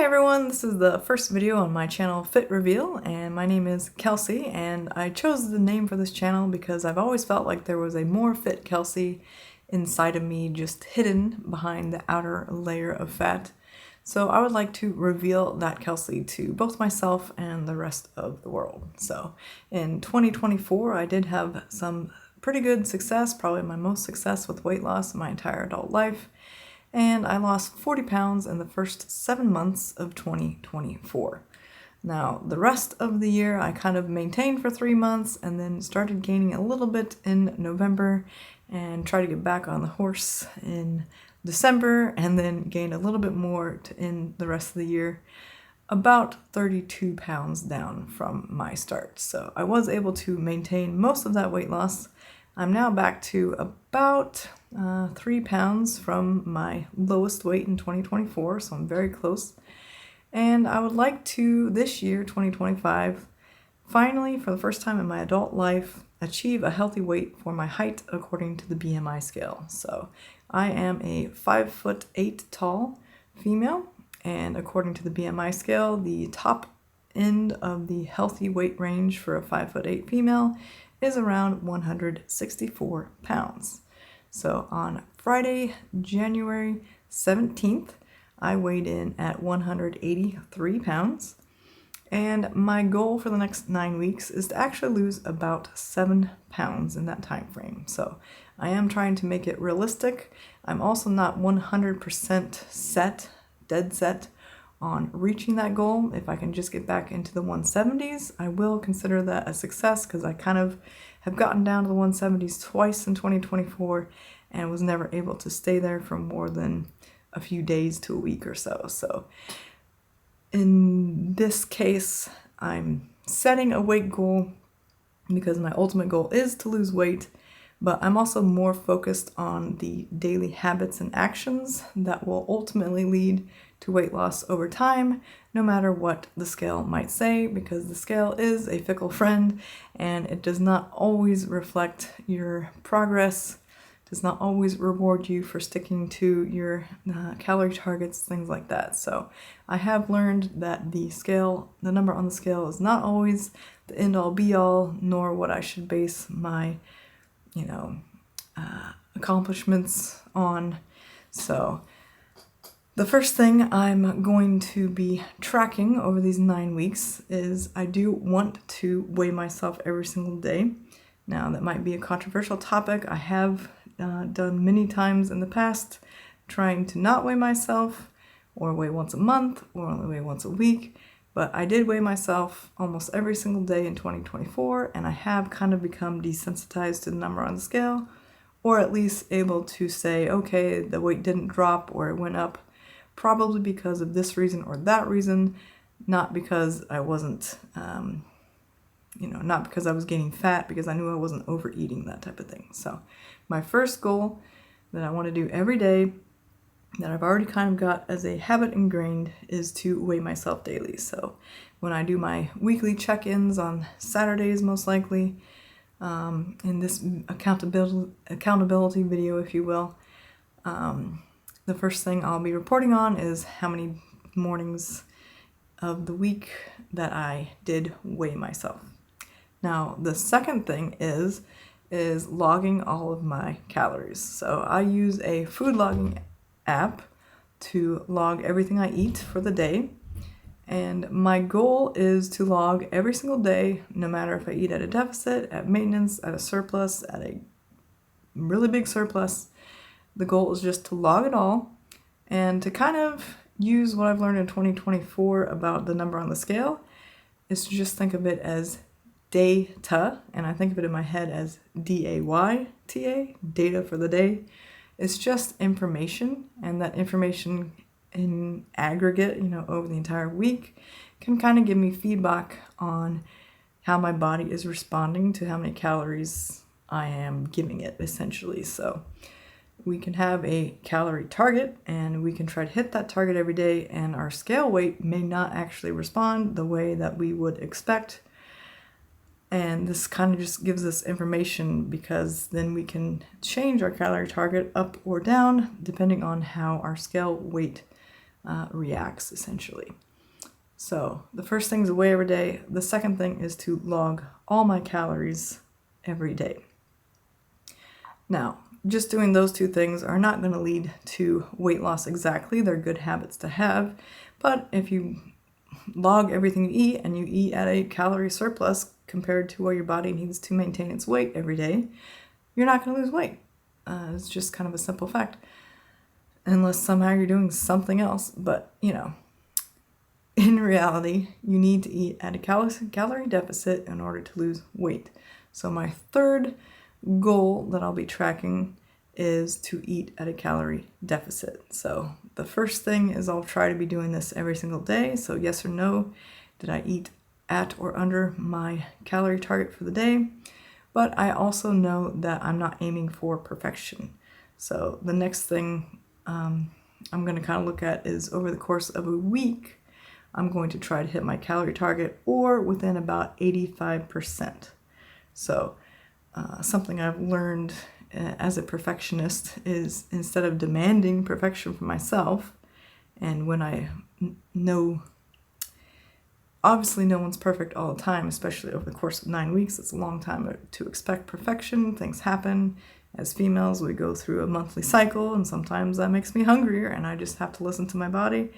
everyone, this is the first video on my channel Fit Reveal, and my name is Kelsey, and I chose the name for this channel because I've always felt like there was a more fit Kelsey inside of me, just hidden behind the outer layer of fat. So I would like to reveal that Kelsey to both myself and the rest of the world. So in 2024, I did have some pretty good success, probably my most success with weight loss in my entire adult life. And I lost 40 pounds in the first 7 months of 2024. Now, the rest of the year I kind of maintained for 3 months and then started gaining a little bit in November and tried to get back on the horse in December and then gained a little bit more in the rest of the year, about 32 pounds down from my start. So I was able to maintain most of that weight loss. I'm now back to about 3 pounds from my lowest weight in 2024, so I'm very close. And I would like to, this year, 2025, finally, for the first time in my adult life, achieve a healthy weight for my height according to the BMI scale. So I am a 5'8" tall female, and according to the BMI scale, the top end of the healthy weight range for a 5'8" female is around 164 pounds. So on Friday, January 17th, I weighed in at 183 pounds. And my goal for the next 9 weeks is to actually lose about 7 pounds in that time frame. So I am trying to make it realistic. I'm also not 100% dead set on reaching that goal. If I can just get back into the 170s, I will consider that a success because I kind of have gotten down to the 170s twice in 2024 and was never able to stay there for more than a few days to a week or so. So in this case, I'm setting a weight goal because my ultimate goal is to lose weight, but I'm also more focused on the daily habits and actions that will ultimately lead to weight loss over time, no matter what the scale might say, because the scale is a fickle friend and it does not always reflect your progress, does not always reward you for sticking to your calorie targets, things like that. So I have learned that the number on the scale is not always the end all be all, nor what I should base my accomplishments on. So the first thing I'm going to be tracking over these 9 weeks is I do want to weigh myself every single day. Now, that might be a controversial topic. I have done many times in the past trying to not weigh myself or weigh once a month or only weigh once a week. But I did weigh myself almost every single day in 2024, and I have kind of become desensitized to the number on the scale, or at least able to say, okay, the weight didn't drop or it went up, probably because of this reason or that reason, not because I wasn't, not because I was gaining fat, because I knew I wasn't overeating, that type of thing. So my first goal that I want to do every day, that I've already kind of got as a habit ingrained, is to weigh myself daily. So when I do my weekly check-ins on Saturdays, most likely, in this accountability video, if you will, the first thing I'll be reporting on is how many mornings of the week that I did weigh myself. Now, the second thing is logging all of my calories. So I use a food logging app to log everything I eat for the day. And my goal is to log every single day, no matter if I eat at a deficit, at maintenance, at a surplus, at a really big surplus. The goal is just to log it all and to kind of use what I've learned in 2024 about the number on the scale, is to just think of it as data, and I think of it in my head as D-A-Y-T-A, data for the day. It's just information, and that information in aggregate, over the entire week can kind of give me feedback on how my body is responding to how many calories I am giving it, essentially. So we can have a calorie target and we can try to hit that target every day, and our scale weight may not actually respond the way that we would expect. And this kind of just gives us information, because then we can change our calorie target up or down depending on how our scale weight reacts essentially. So the first thing is weigh every day. The second thing is to log all my calories every day. Now, just doing those two things are not going to lead to weight loss exactly. They're good habits to have. But if you log everything you eat and you eat at a calorie surplus compared to what your body needs to maintain its weight every day, you're not going to lose weight. It's just kind of a simple fact. Unless somehow you're doing something else. But, in reality, you need to eat at a calorie deficit in order to lose weight. So my third goal that I'll be tracking is to eat at a calorie deficit. So the first thing is I'll try to be doing this every single day. So yes or no, did I eat at or under my calorie target for the day? But I also know that I'm not aiming for perfection. So the next thing I'm going to kind of look at is over the course of a week, I'm going to try to hit my calorie target or within about 85%. So something I've learned as a perfectionist is instead of demanding perfection from myself, and when I know, obviously no one's perfect all the time, especially over the course of 9 weeks. It's a long time to expect perfection. Things happen. As females, we go through a monthly cycle, and sometimes that makes me hungrier, and I just have to listen to my body.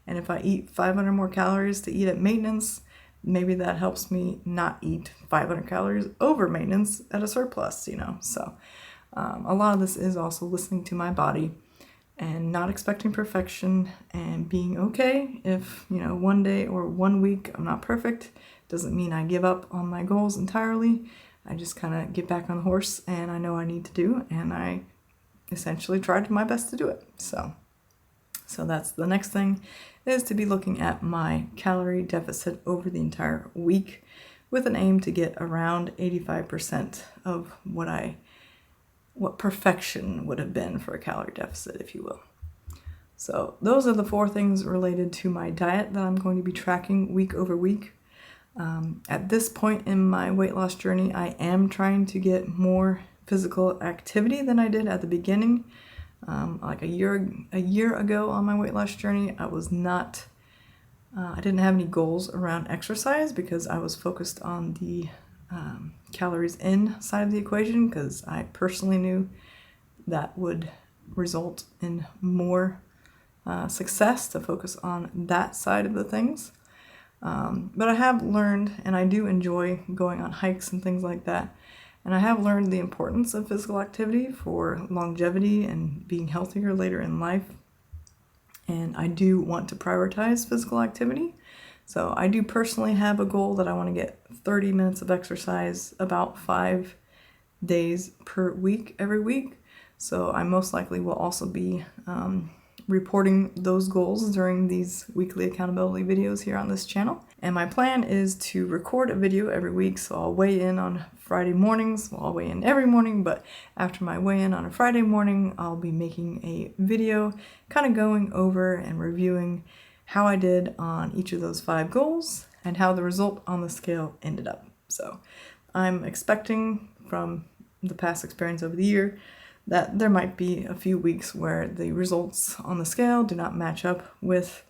And if I eat 500 more calories to eat at maintenance, maybe that helps me not eat 500 calories over maintenance at a surplus, So a lot of this is also listening to my body and not expecting perfection and being okay if, one day or 1 week I'm not perfect. Doesn't mean I give up on my goals entirely. I just kind of get back on the horse and I know I need to do, and I essentially tried my best to do it. So that's the next thing, is to be looking at my calorie deficit over the entire week with an aim to get around 85% of what perfection would have been for a calorie deficit, if you will. So those are the 4 things related to my diet that I'm going to be tracking week over week. At this point in my weight loss journey, I am trying to get more physical activity than I did at the beginning. Like a year ago on my weight loss journey, I didn't have any goals around exercise because I was focused on the calories in side of the equation, because I personally knew that would result in more success to focus on that side of the things. But I have learned, and I do enjoy going on hikes and things like that, and I have learned the importance of physical activity for longevity and being healthier later in life. And I do want to prioritize physical activity. So I do personally have a goal that I want to get 30 minutes of exercise about 5 days per week every week. So I most likely will also be reporting those goals during these weekly accountability videos here on this channel. And my plan is to record a video every week, so I'll weigh in on Friday mornings. Well, I'll weigh in every morning, but after my weigh-in on a Friday morning, I'll be making a video kind of going over and reviewing how I did on each of those 5 goals and how the result on the scale ended up. So I'm expecting from the past experience over the year that there might be a few weeks where the results on the scale do not match up with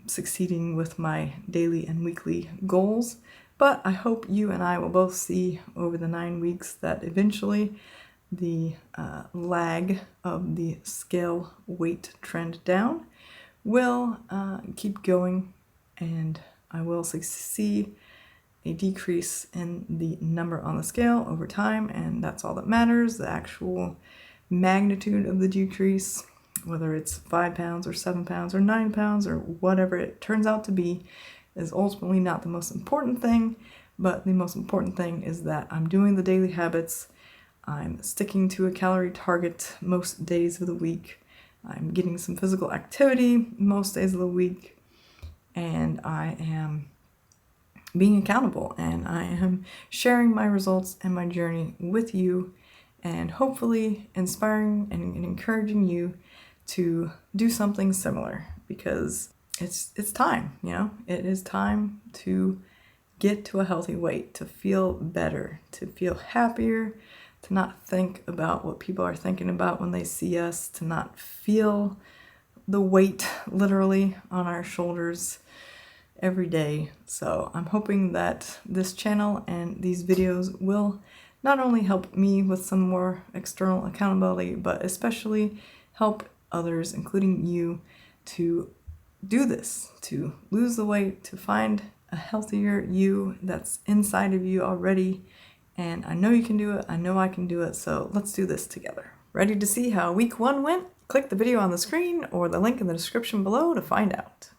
succeeding with my daily and weekly goals. But I hope you and I will both see over the 9 weeks that eventually the lag of the scale weight trend down will keep going, and I will see a decrease in the number on the scale over time, and that's all that matters. The actual magnitude of the decrease, whether it's 5 pounds or 7 pounds or 9 pounds or whatever it turns out to be, is ultimately not the most important thing. But the most important thing is that I'm doing the daily habits, I'm sticking to a calorie target most days of the week, I'm getting some physical activity most days of the week, and I am being accountable, and I am sharing my results and my journey with you, and hopefully inspiring and encouraging you to do something similar, because it's time, it is time to get to a healthy weight, to feel better, to feel happier, to not think about what people are thinking about when they see us, to not feel the weight literally on our shoulders every day. So I'm hoping that this channel and these videos will not only help me with some more external accountability, but especially help others, including you, to do this, to lose the weight, to find a healthier you that's inside of you already. And I know you can do it. I know I can do it. So let's do this together. Ready to see how week 1 went? Click the video on the screen or the link in the description below to find out.